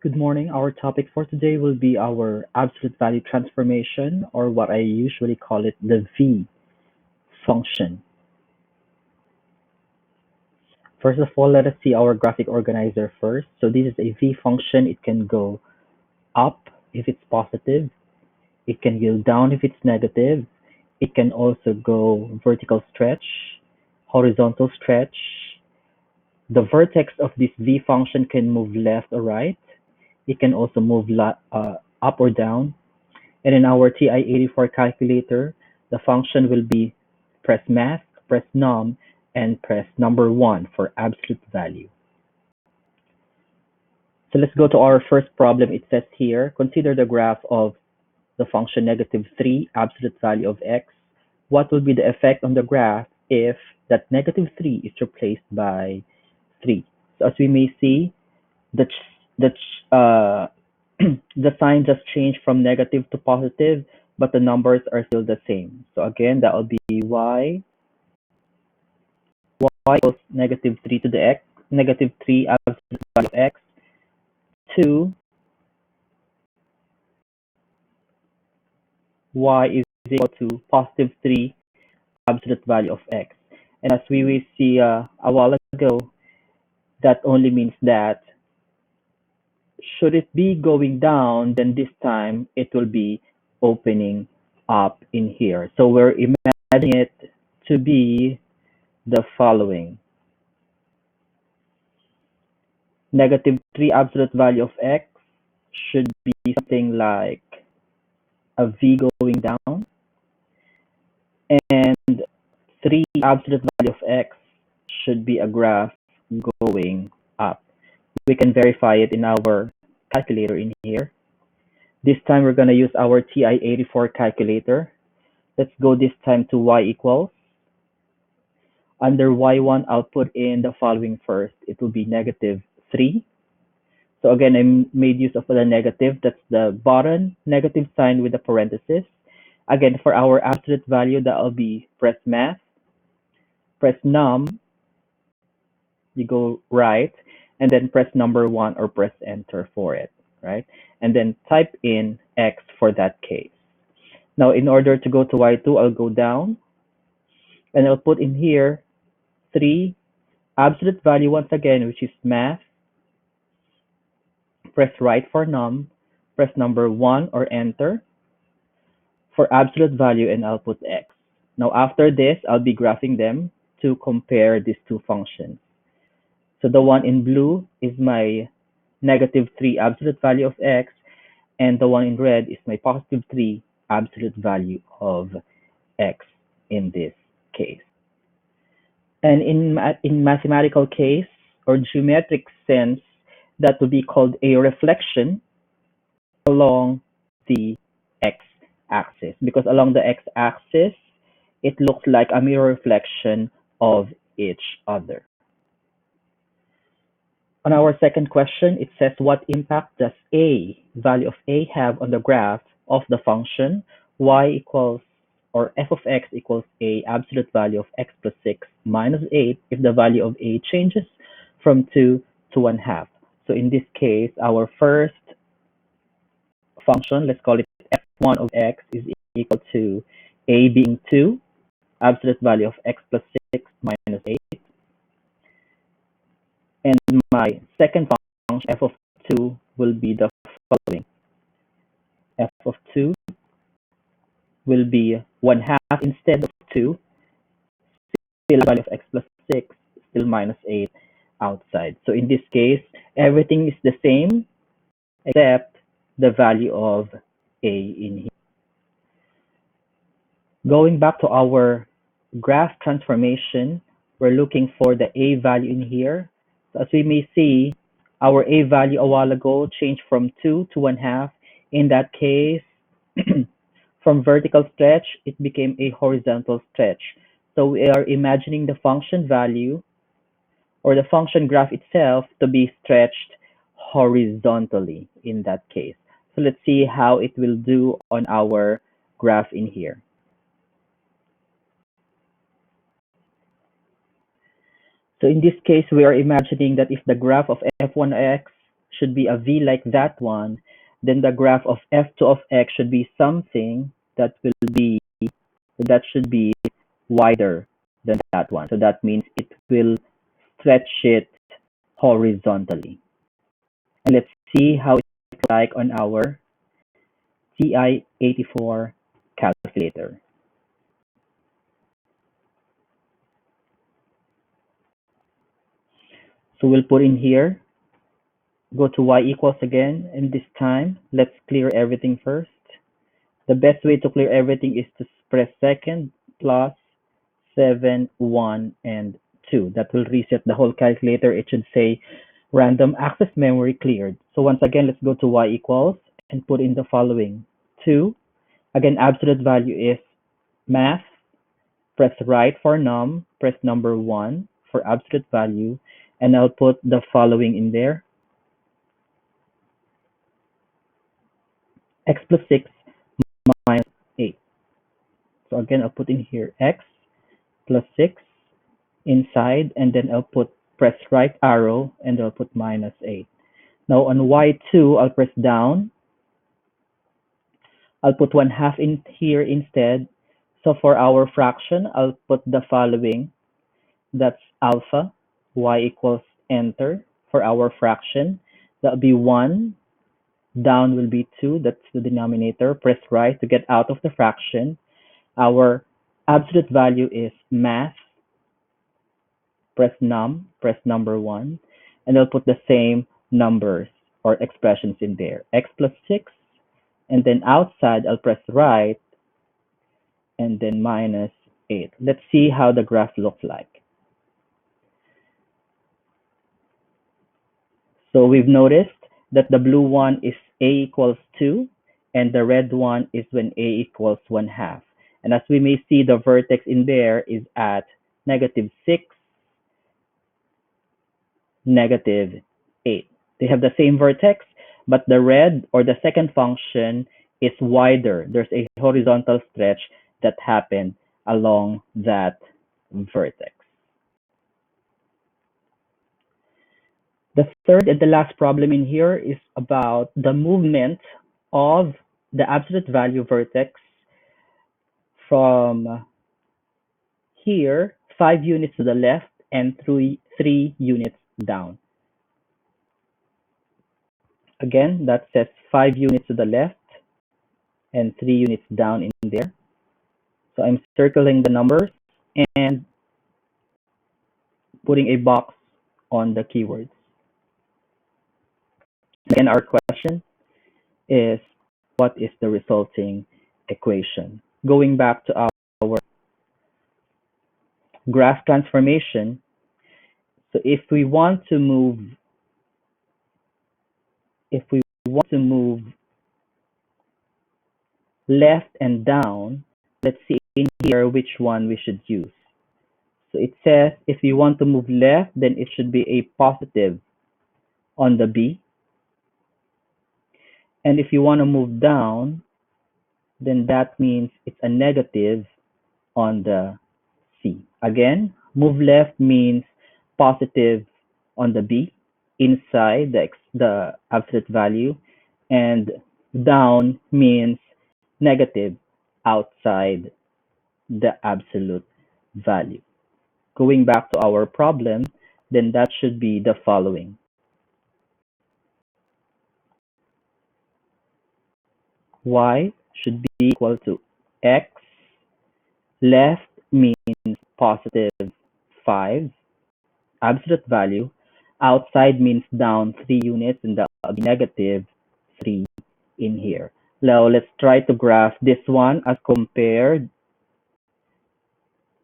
Good morning. Our topic for today will be our absolute value transformation, or what I usually call it the V function. First of all, let us see our graphic organizer first. So this is a V function. It can go up if it's positive. It can go down if it's negative. It can also go vertical stretch, horizontal stretch. The vertex of this V function can move left or right. It can also move up or down. And in our TI-84 calculator, the function will be press math, press num, and press number 1 for absolute value. So let's go to our first problem. It says here, consider the graph of the function -3 absolute value of x. What will be the effect on the graph if that -3 is replaced by 3? So as we may see, the the uh, the sign just changed from negative to positive, but the numbers are still the same. So again, that will be y equals -3 to the x, -3 absolute value of x, to y is equal to +3 absolute value of x. And as we will see a while ago, that only means that should it be going down, then this time it will be opening up in here. So we're imagining it to be the following. -3 absolute value of x should be something like a V going down, and 3 absolute value of x should be a graph going up. We can verify it in our calculator in here. This time we're going to use our TI-84 calculator. Let's go this time to y equals. Under y1, I'll put in the following first. It will be -3. So again, I made use of the negative. That's the bottom negative sign with the parenthesis. Again, for our absolute value, that will be press math, press num, you go right, and then press number 1 or press enter for it, right? And then type in x for that case. Now, in order to go to y2, I'll go down, and I'll put in here 3 absolute value once again, which is math. Press right for num, press number 1 or enter for absolute value, and I'll put x. Now after this, I'll be graphing them to compare these two functions. So the one in blue is my -3 absolute value of x, and the one in red is my +3 absolute value of x in this case. And in mathematical case or geometric sense, that would be called a reflection along the x-axis, because along the x-axis, it looks like a mirror reflection of each other. On our second question, it says, what impact does a value of a have on the graph of the function y equals, or f of x equals a absolute value of x plus 6 minus 8 if the value of a changes from 2 to 1/2? So in this case, our first function, let's call it f1 of x, is equal to a being 2, absolute value of x plus 6 minus 8. And my second function, f of 2, will be the following. F of 2 will be 1/2 instead of 2, still value of x plus 6, still minus 8 outside. So in this case, everything is the same except the value of a in here. Going back to our graph transformation, we're looking for the a value in here. So as we may see, our a value a while ago changed from 2 to 1/2. In that case, from vertical stretch, it became a horizontal stretch. So we are imagining the function value or the function graph itself to be stretched horizontally in that case. So let's see how it will do on our graph in here. So in this case, we are imagining that if the graph of f1x should be a V like that one, then the graph of f2 of x should be something that should be wider than that one. So that means it will stretch it horizontally. And let's see how it looks like on our TI-84 calculator. So we'll put in here, go to y equals again, and this time, let's clear everything first. The best way to clear everything is to press second plus 7, 1, and 2. That will reset the whole calculator. It should say random access memory cleared. So once again, let's go to y equals and put in the following. 2. Again, absolute value is math. Press right for num. Press number 1 for absolute value. And I'll put the following in there. X plus 6 minus 8. So again, I'll put in here x plus 6 inside, and then I'll put press right arrow and I'll put minus 8. Now on y2, I'll press down. I'll put 1/2 in here instead. So for our fraction, I'll put the following. That's alpha. Y equals enter for our fraction. That'll be 1. Down will be 2. That's the denominator. Press right to get out of the fraction. Our absolute value is math. Press num, press number 1, and I'll put the same numbers or expressions in there. X plus 6, and then outside I'll press right, and then minus 8. Let's see how the graph looks like. So we've noticed that the blue one is a equals 2, and the red one is when a equals 1/2. And as we may see, the vertex in there is at negative 6, negative 8. They have the same vertex, but the red or the second function is wider. There's a horizontal stretch that happened along that vertex. The third and the last problem in here is about the movement of the absolute value vertex from here 5 units to the left and 3 units down. Again, that says 5 units to the left and 3 units down in there. So I'm circling the numbers and putting a box on the keywords. Again, our question is, what is the resulting equation? Going back to our graph transformation, so if we want to move left and down, let's see in here which one we should use. So it says if you want to move left, then it should be a positive on the B. And if you want to move down, then that means it's a negative on the C. Again, move left means positive on the B inside the absolute value, and down means negative outside the absolute value. Going back to our problem, then that should be the following. Y should be equal to X. Left means positive 5, absolute value. Outside means down 3 units, and that will be negative 3 in here. Now let's try to graph this one as compared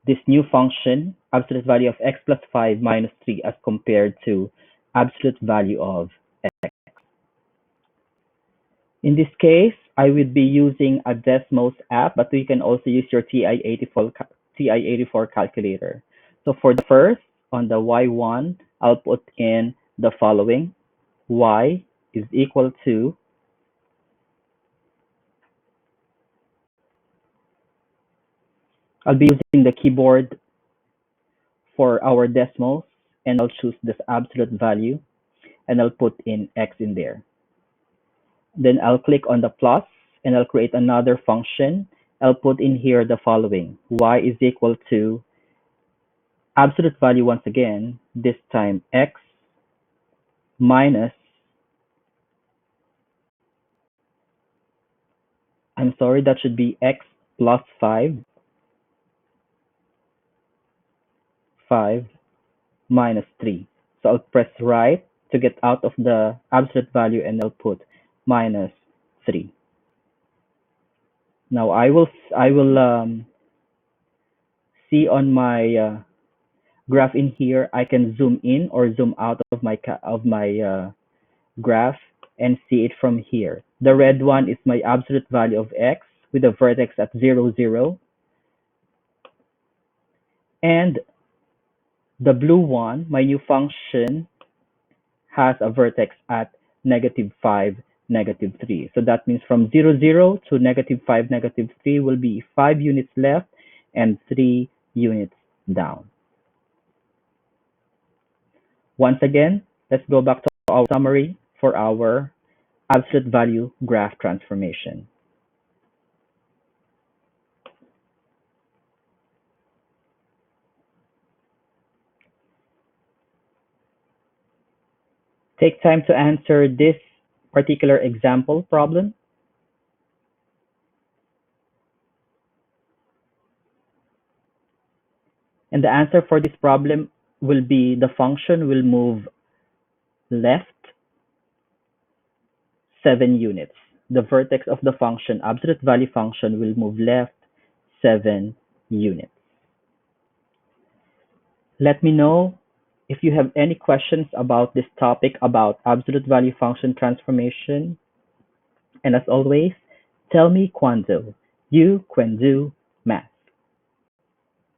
this new function, absolute value of x plus 5 minus 3, as compared to absolute value of x. In this case, I would be using a Desmos app, but you can also use your TI-84 calculator. So for the first, on the y1, I'll put in the following. Y is equal to I'll be using the keyboard for our Desmos, and I'll choose this absolute value. and I'll put in x in there. Then I'll click on the plus and I'll create another function. I'll put in here the following: y is equal to absolute value once again, this time x minus, I'm sorry, that should be x plus 5 minus 3. So I'll press right to get out of the absolute value and I'll put minus 3. Now I will see on my graph in here. I can zoom in or zoom out of my graph and see it from here. The red one is my absolute value of x with a vertex at 0, 0, and the blue one, my new function, has a vertex at -5, -3. So that means from 0, 0 to -5, -3 will be 5 units left and 3 units down. Once again, let's go back to our summary for our absolute value graph transformation. Take time to answer this particular example problem. And the answer for this problem will be the function will move left 7 units. The vertex of the function, absolute value function, will move left 7 units. Let me know if you have any questions about this topic about absolute value function transformation. And as always, tell me QUAN-do. You can do math.